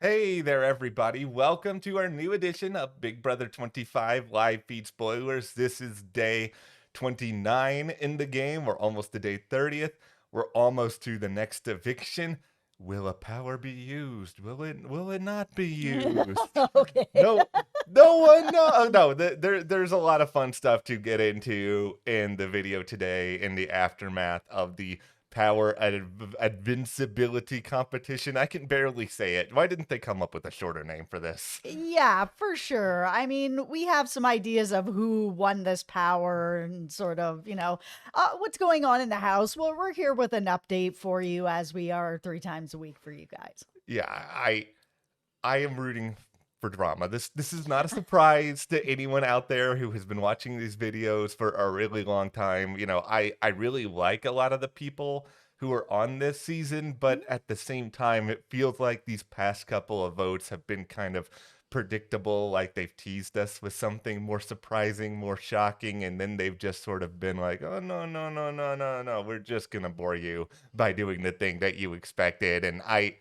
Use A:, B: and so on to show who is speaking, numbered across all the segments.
A: Hey there, everybody. Welcome to our new edition of Big Brother 25 live feed spoilers. This is day 29 in the game. We're almost to day 30th. We're almost to the next eviction. Will a power be used? Will it not be used?
B: Okay.
A: No, no one no. There's a lot of fun stuff to get into in the video today in the aftermath of the Power Invincibility competition. I can barely say it. Why didn't they come up with a shorter name for this?
B: Yeah, for sure. I mean, we have some ideas of who won this power and sort of, what's going on in the house. Well, we're here with an update for you as we are 3 times a week for you guys.
A: Yeah, I am rooting for drama. This is not a surprise to anyone out there who has been watching these videos for a really long time. I really like a lot of the people who are on this season, but at the same time, it feels like these past couple of votes have been kind of predictable, like they've teased us with something more surprising, more shocking, and then they've just sort of been like, "Oh no, no, no, no, no, no. We're just going to bore you by doing the thing that you expected." And I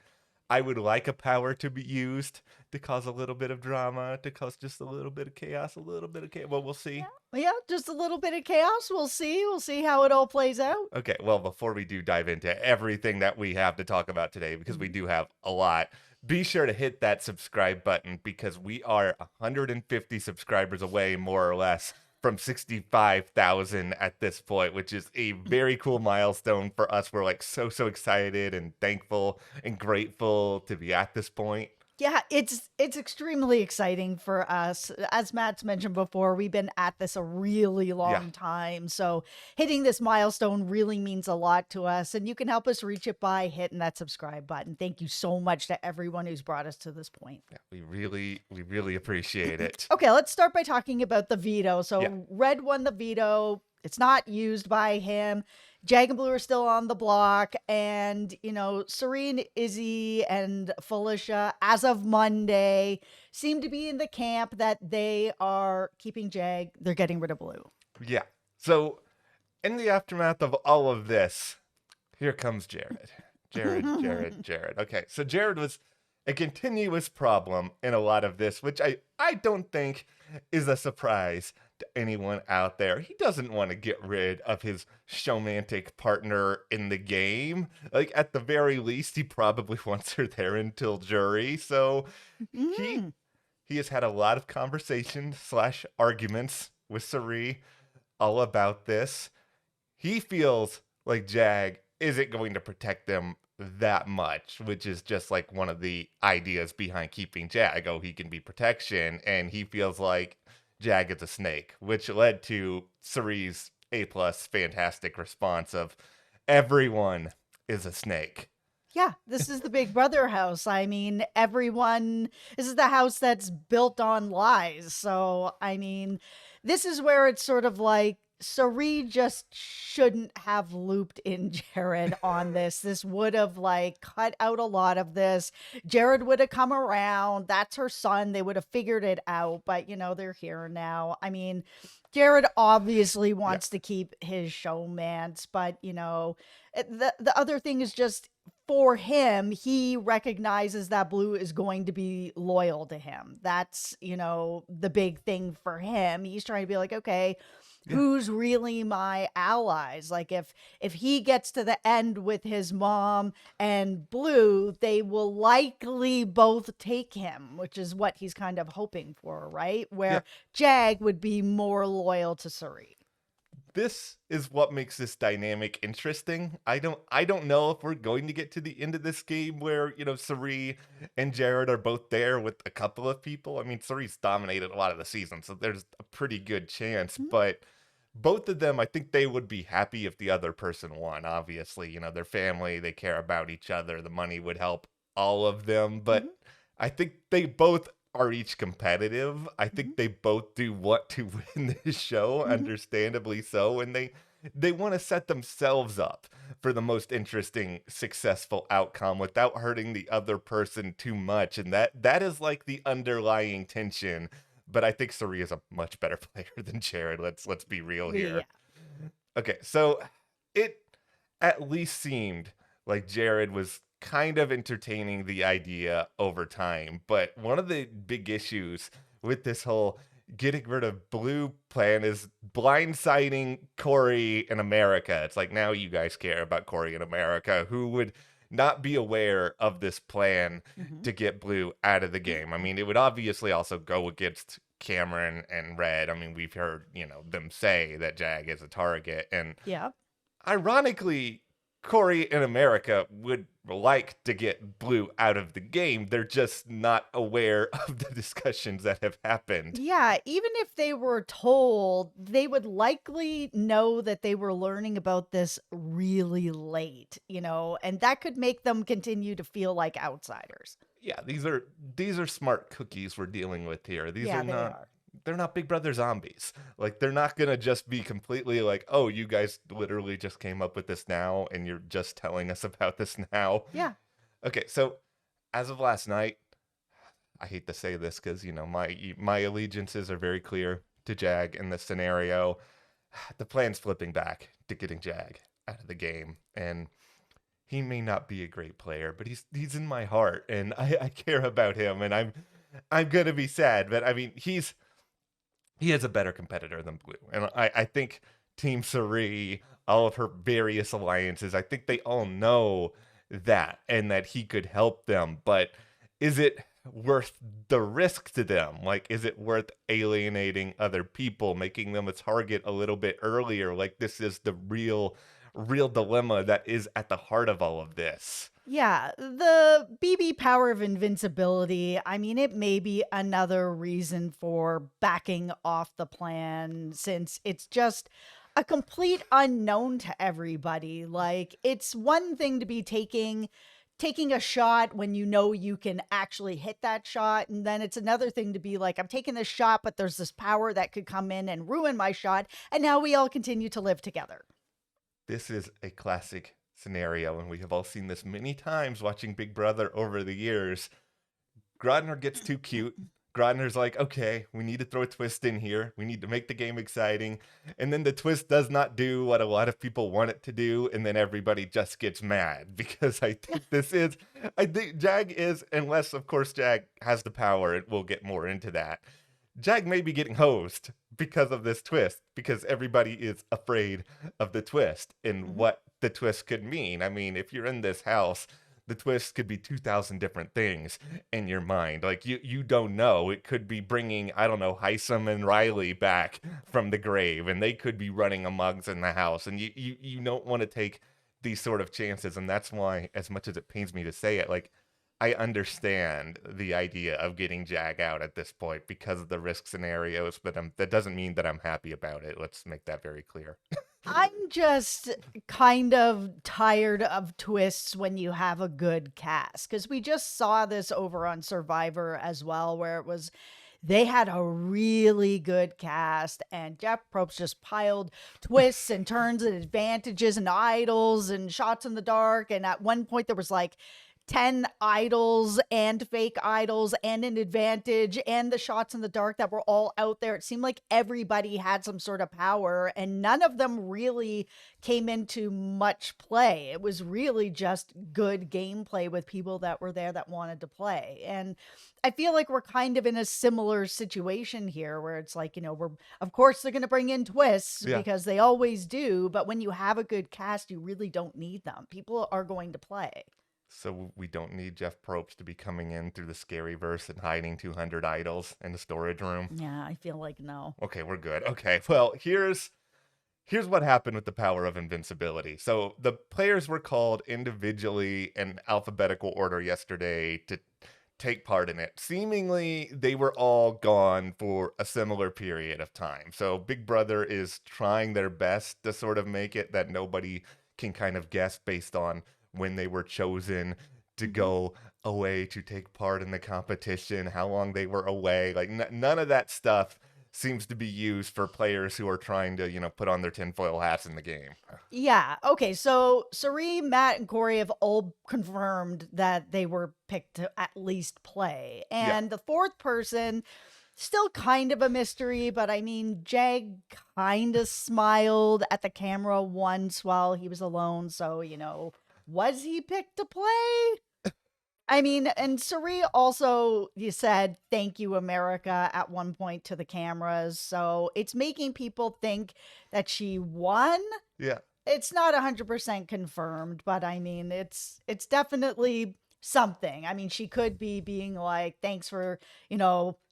A: would like a power to be used to cause a little bit of drama, to cause just a little bit of chaos, a little bit of chaos. Well, we'll see.
B: Yeah, just a little bit of chaos. We'll see. We'll see how it all plays out.
A: Okay, well, before we do dive into everything that we have to talk about today, because we
B: Mhm.
A: do have a lot, be sure to hit that subscribe button because we are 150 subscribers away, more or less, from 65,000 at this point, which is a very cool milestone for us. We're like so excited and thankful and grateful to be at this point.
B: Yeah, it's extremely exciting for us. As Matt's mentioned before, we've been at this a really
A: Yeah.
B: long time. So hitting this milestone really means a lot to us. And you can help us reach it by hitting that subscribe button. Thank you so much to everyone who's brought us to this point.
A: Yeah, we really appreciate it.
B: Okay, let's start by talking about the veto.
A: Yeah.
B: So Red won the veto. It's not used by him. Jag and Blue are still on the block. And, Cirie, Izzy, and Felicia, as of Monday, seem to be in the camp that they are keeping Jag. They're getting rid of Blue.
A: Yeah. So, in the aftermath of all of this, here comes Jared. Jared. Okay, so Jared was a continuous problem in a lot of this, which I don't think is a surprise to anyone out there. He doesn't want to get rid of his showmantic partner in the game. Like, at the very least, he probably wants her there until jury. So he
B: Mhm.
A: he has had a lot of conversations slash arguments with Cirie all about this. He feels like Jag isn't going to protect them that much, which is just like one of the ideas behind keeping Jag. Oh, he can be protection, and he feels like Jag is a snake, which led to Cirie's A plus fantastic response of everyone is a snake.
B: Yeah, this is the Big Brother house. I mean, this is the house that's built on lies. So, I mean, this is where it's sort of like Cirie just shouldn't have looped in Jared on this. This would have like cut out a lot of this. Jared would have come around. That's her son. They would have figured it out, but they're here now. I mean, Jared obviously
A: Yeah.
B: wants to keep his showmance, but the other thing is just for him, he recognizes that Blue is going to be loyal to him. That's, the big thing for him. He's trying to be like, okay,
A: Yeah.
B: who's really my allies? Like if he gets to the end with his mom and Blue, they will likely both take him, which is what he's kind of hoping for, right?
A: Yeah.
B: Where Jag would be more loyal to Cirie.
A: This is what makes this dynamic interesting. I don't know if we're going to get to the end of this game where, Cirie and Jared are both there with a couple of people. I mean, Cirie's dominated a lot of the season, so there's a pretty good chance,
B: Mhm,
A: but both of them, I think they would be happy if the other person won. Obviously, their family, they care about each other. The money would help all of them,
B: mhm,
A: but I think they both are each competitive. I
B: mhm,
A: think they both do want to win this show,
B: mhm.
A: understandably so, and they want to set themselves up for the most interesting, successful outcome without hurting the other person too much. And that is like the underlying tension. But I think Cirie is a much better player than Jared. Let's be real
B: Yeah.
A: here. Okay, so it at least seemed like Jared was kind of entertaining the idea over time. But one of the big issues with this whole getting rid of Blue plan is blindsiding Corey in America. It's like now you guys care about Corey in America, who would not be aware of this plan
B: Hmm.
A: to get Blue out of the game. I mean, it would obviously also go against Cameron and Red. I mean, we've heard, them say that Jag is a target. And
B: Yeah.
A: ironically, Corey in America would like to get Blue out of the game. They're just not aware of the discussions that have happened.
B: Yeah, even if they were told, they would likely know that they were learning about this really late, and that could make them continue to feel like outsiders.
A: Yeah, these are smart cookies we're dealing with here. These
B: Yeah,
A: are
B: they
A: not
B: are.
A: they're not Big Brother zombies. Like they're not gonna just be completely like, oh, you guys literally just came up with this now and you're just telling us about this now.
B: Yeah.
A: Okay, so as of last night, I hate to say this because my allegiances are very clear to Jag in this scenario. The plan's flipping back to getting Jag out of the game, and he may not be a great player, but he's in my heart, and I care about him, and I'm gonna be sad, but I mean he is a better competitor than Blue, and I think Team Cirie, all of her various alliances, I think they all know that and that he could help them, but is it worth the risk to them? Like, is it worth alienating other people, making them a target a little bit earlier? Like, this is the real dilemma that is at the heart of all of this.
B: Yeah, the BB Power of Invincibility, I mean, it may be another reason for backing off the plan since it's just a complete unknown to everybody. Like, it's one thing to be taking a shot when you know you can actually hit that shot, and then it's another thing to be like, I'm taking this shot, but there's this power that could come in and ruin my shot, and now we all continue to live together.
A: This is a classic scenario, and we have all seen this many times watching Big Brother over the years. Grodner gets too cute. Grodner's like, okay, we need to throw a twist in here. We need to make the game exciting. And then the twist does not do what a lot of people want it to do. And then everybody just gets mad because I think Jag is, unless, of course, Jag has the power, and we'll get more into that. Jag may be getting hosed because of this twist, because everybody is afraid of the twist and
B: Mhm.
A: what the twist could mean. I mean, if you're in this house, the twist could be 2,000 different things in your mind. Like you don't know. It could be bringing, I don't know, Heisem and Riley back from the grave, and they could be running amugs in the house. And you don't want to take these sort of chances. And that's why, as much as it pains me to say it, like I understand the idea of getting Jag out at this point because of the risk scenarios, but that doesn't mean that I'm happy about it. Let's make that very clear.
B: I'm just kind of tired of twists when you have a good cast because we just saw this over on Survivor as well, where it was they had a really good cast and Jeff Probst just piled twists and turns and advantages and idols and shots in the dark. And at one point, there was like 10 idols and fake idols and an advantage and the shots in the dark that were all out there. It seemed like everybody had some sort of power and none of them really came into much play. It was really just good gameplay with people that were there that wanted to play. And I feel like we're kind of in a similar situation here where it's like, we're, of course, they're going to bring in twists
A: Yeah.
B: because they always do. But when you have a good cast, you really don't need them. People are going to play.
A: So we don't need Jeff Probst to be coming in through the scary verse and hiding 200 idols in the storage room.
B: Yeah, I feel like no.
A: Okay, we're good. Okay, well, here's what happened with the power of invincibility. So the players were called individually in alphabetical order yesterday to take part in it. Seemingly, they were all gone for a similar period of time. So Big Brother is trying their best to sort of make it that nobody can kind of guess based on when they were chosen to
B: Mhm.
A: go away to take part in the competition, how long they were away. Like none of that stuff seems to be used for players who are trying to, put on their tinfoil hats in the game.
B: Yeah. Okay. So Cirie, Matt, and Corey have all confirmed that they were picked to at least play.
A: Yeah.
B: And the fourth person, still kind of a mystery, but I mean, Jag kind of smiled at the camera once while he was alone. So, Was he picked to play? I mean, and Cirie also, you said, "Thank you, America," at one point to the cameras, so it's making people think that she won.
A: Yeah.
B: It's not 100% confirmed, but I mean, it's definitely something. I mean, she could be being like, "Thanks for,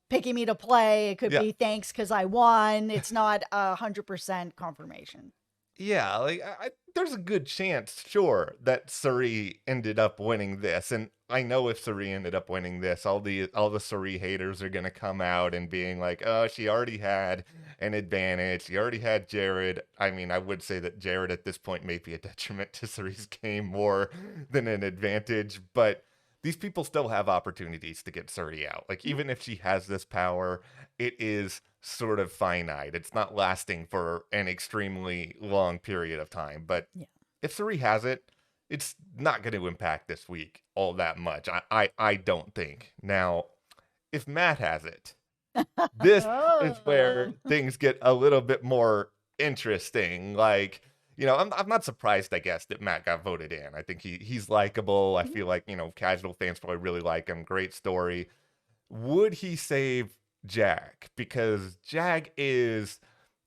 B: picking me to play." It could
A: Yeah.
B: be, "Thanks because I won." It's not 100% confirmation.
A: Yeah, like there's a good chance, sure, that Cirie ended up winning this, and I know if Cirie ended up winning this, all the Cirie haters are gonna come out and being like, "Oh, she already had an advantage. She already had Jared." I mean, I would say that Jared at this point may be a detriment to Cirie's game more than an advantage, but these people still have opportunities to get Cirie out. Like
B: Mhm.
A: even if she has this power, it is sort of finite. It's not lasting for an extremely long period of time. But
B: Yeah.
A: if Cirie has it, it's not going to impact this week all that much. I don't think. Now, if Matt has it, this is where
B: Oh.
A: things get a little bit more interesting. Like, I'm not surprised, I guess, that Matt got voted in. I think he's likable. I
B: Mhm.
A: feel like, casual fans probably really like him. Great story. Would he save Jag? Because Jag is,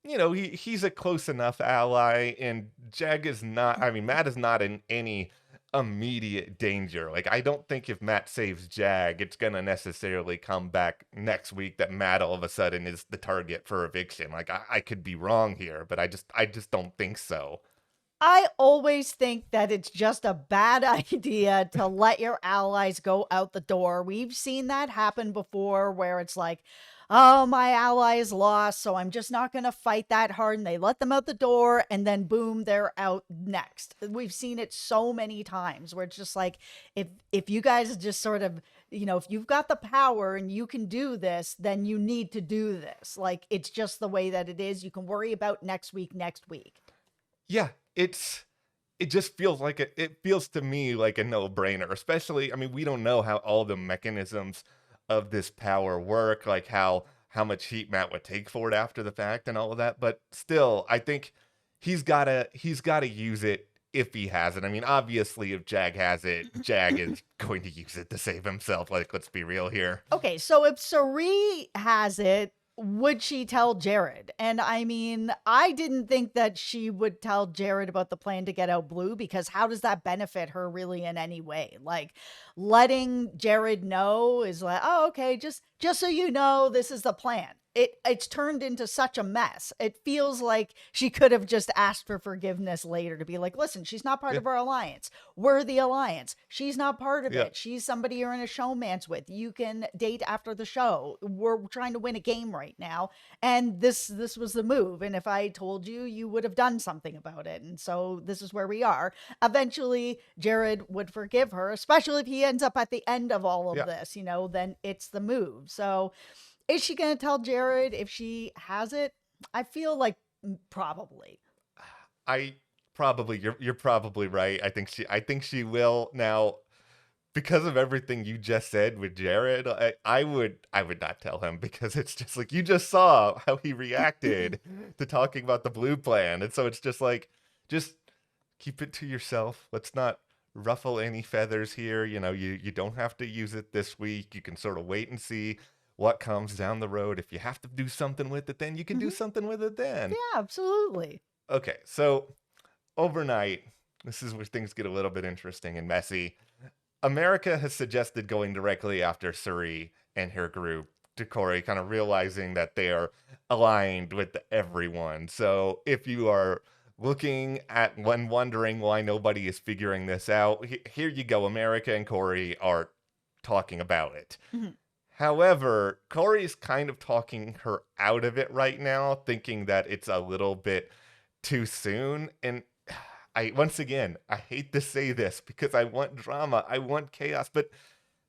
A: he's a close enough ally, and Jag is not, I mean, Matt is not in any immediate danger. Like, I don't think if Matt saves Jag, it's going to necessarily come back next week that Matt all of a sudden is the target for eviction. Like, I could be wrong here, but I just don't think so.
B: I always think that it's just a bad idea to let your allies go out the door. We've seen that happen before where it's like, "Oh, my ally is lost, so I'm just not going to fight that hard." And they let them out the door and then boom, they're out next. We've seen it so many times where it's just like if you guys just sort of, if you've got the power and you can do this, then you need to do this. Like it's just the way that it is. You can worry about next week.
A: Yeah, it just feels like it feels to me like a no-brainer, especially I mean, we don't know how all the mechanisms of this power work, like how much heat Matt would take for it after the fact and all of that, but still, I think he's gotta use it if he has it. I mean, obviously, if Jag has it, Jag is going to use it to save himself, like, let's be real here.
B: Okay, so if Cirie has it, would she tell Jared? And I mean, I didn't think that she would tell Jared about the plan to get out Blue because how does that benefit her really in any way? Like letting Jared know is like, "Oh, okay, just so you know, this is the plan." It's turned into such a mess. It feels like she could have just asked for forgiveness later to be like, "Listen, she's not part
A: Yeah,
B: of our alliance. We're the alliance. She's not part of
A: yeah.
B: it. She's somebody you're in a showmance with. You can date after the show. We're trying to win a game right now, and this was the move. And if I told you, you would have done something about it. And so this is where we are." Eventually, Jared would forgive her, especially if he ends up at the end of all of
A: Yeah.
B: this. Then it's the move. So, is she going to tell Jared if she has it? I feel like probably.
A: I probably you're probably right. I think she will. Now, because of everything you just said with Jared, I would not tell him because it's just like you just saw how he reacted to talking about the blue plan. And so it's just like just keep it to yourself. Let's not ruffle any feathers here. You don't have to use it this week. You can sort of wait and see what comes down the road. If you have to do something with it, then you can do
B: Mhm.
A: something with it then.
B: Yeah, absolutely.
A: Okay, so overnight, this is where things get a little bit interesting and messy. America has suggested going directly after Cirie and her group to Corey, kind of realizing that they are aligned with everyone. So if you are looking at when wondering why nobody is figuring this out, here you go. America and Corey are talking about it.
B: Mhm.
A: However, Corey's kind of talking her out of it right now, thinking that it's a little bit too soon. And I once again, I hate to say this because I want drama, I want chaos, but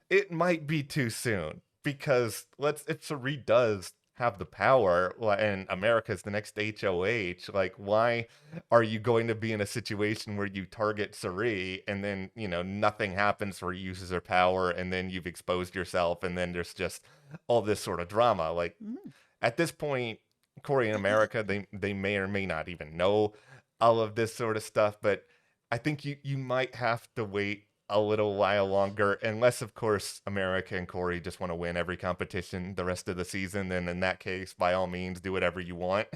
A: it might be too soon because let's if Cirie does have the power and America's the next HOH, like why are you going to be in a situation where you target Cirie and then, nothing happens where he uses her power and then you've exposed yourself and then there's just all this sort of drama. Like
B: Mhm.
A: at this point, Corey and America, they may or may not even know all of this sort of stuff, but I think you might have to wait a little while longer, unless of course America and Corey just want to win every competition the rest of the season. Then in that case, by all means, do whatever you want.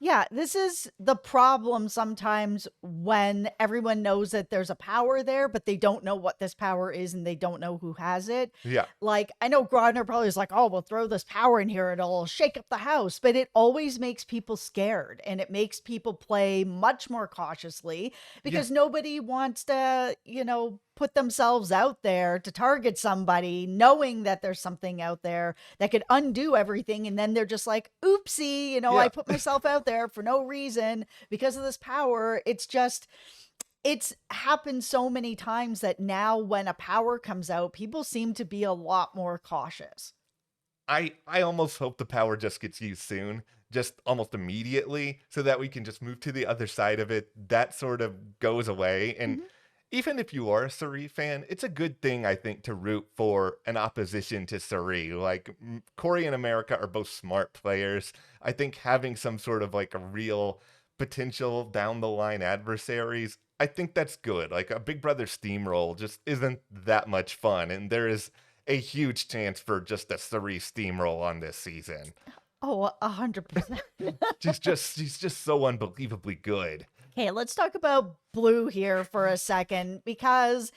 B: Yeah, this is the problem sometimes when everyone knows that there's a power there, but they don't know what this power is and they don't know who has it.
A: Yeah,
B: Like, I know Grodner probably is like, oh, we'll throw this power in here, it'll shake up the house, but it always makes people scared and it makes people play much more cautiously
A: yeah,
B: because nobody wants to, put themselves out there to target somebody knowing that there's something out there that could undo everything. And then they're just like, oopsie, I
A: yeah.
B: put myself out there for no reason because of this power. It's happened so many times that now when a power comes out, people seem to be a lot more cautious.
A: I almost hope the power just gets used soon, just almost immediately, so that we can just move to the other side of it. That sort of goes away. And
B: Mhm.
A: even if you are a Cirie fan, it's a good thing, I think, to root for an opposition to Cirie. Like, Corey and America are both smart players. I think having some sort of like a real potential down the line adversaries, I think that's good. Like, a Big Brother steamroll just isn't that much fun. And there is a huge chance for just a Cirie steamroll on this season.
B: Oh, 100%.
A: She's just so unbelievably good.
B: Okay, let's talk about Blue here for a second because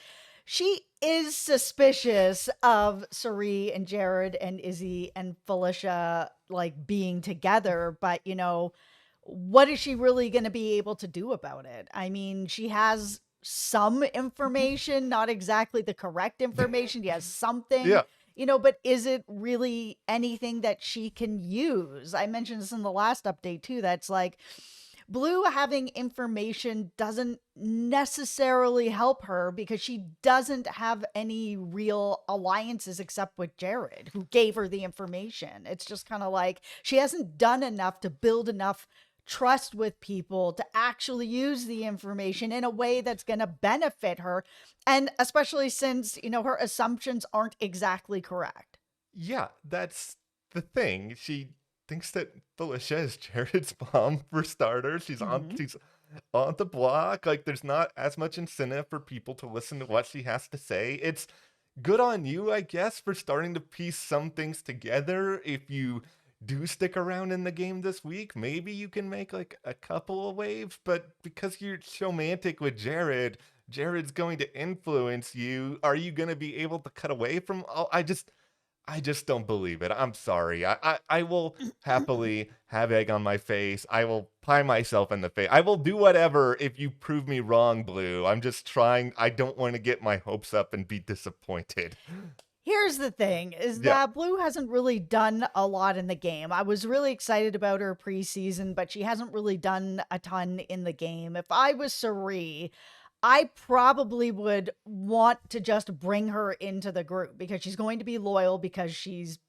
B: she is suspicious of Cirie and Jared and Izzy and Felicia like being together, but what is she really going to be able to do about it? I mean, she has some information, not exactly the correct information. She has something,
A: Yeah.
B: but is it really anything that she can use? I mentioned this in the last update too. That's like, Blue having information doesn't necessarily help her because she doesn't have any real alliances except with Jared, who gave her the information. It's just kind of like she hasn't done enough to build enough trust with people to actually use the information in a way that's going to benefit her. And especially since, her assumptions aren't exactly correct.
A: Yeah, that's the thing. She thinks that Felicia is Jared's mom for starters.
B: Mhm.
A: She's on the block. Like, there's not as much incentive for people to listen to what she has to say. It's good on you, I guess, for starting to piece some things together. If you do stick around in the game this week, maybe you can make like a couple of waves. But because you're romantic with Jared, Jared's going to influence you. Are you going to be able to cut away from? Oh, I just don't believe it. I'm sorry. I will happily have egg on my face. I will pie myself in the face. I will do whatever if you prove me wrong, Blue. I'm just trying. I don't want to get my hopes up and be disappointed.
B: Here's the thing is
A: Yeah.
B: that Blue hasn't really done a lot in the game. I was really excited about her preseason, but she hasn't really done a ton in the game. If I was Cirie, I probably would want to just bring her into the group because she's going to be loyal because she's,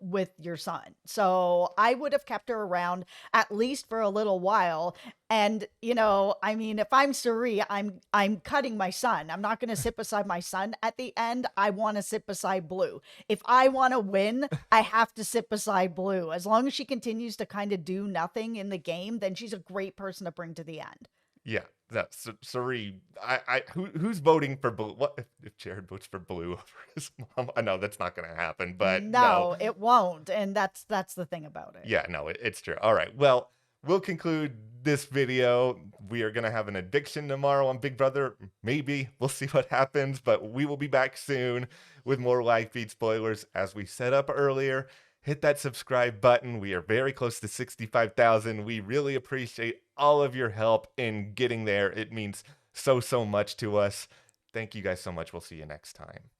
B: with your son. So I would have kept her around at least for a little while. And, I mean, if I'm Cirie, I'm cutting my son. I'm not going to sit beside my son at the end. I want to sit beside Blue. If I want to win, I have to sit beside Blue. As long as she continues to kind of do nothing in the game, then she's a great person to bring to the end.
A: Yeah. That's sorry. Who's voting for Blue? What if Jared votes for Blue over his mom? I know that's not going to happen, but no.
B: No, it won't, and that's the thing about it.
A: Yeah, no, it's true. All right. Well, we'll conclude this video. We are going to have an eviction tomorrow on Big Brother. Maybe. We'll see what happens, but we will be back soon with more live feed spoilers. As we set up earlier, hit that subscribe button. We are very close to 65,000. We really appreciate all of your help in getting there. It means so, so much to us. Thank you guys so much. We'll see you next time.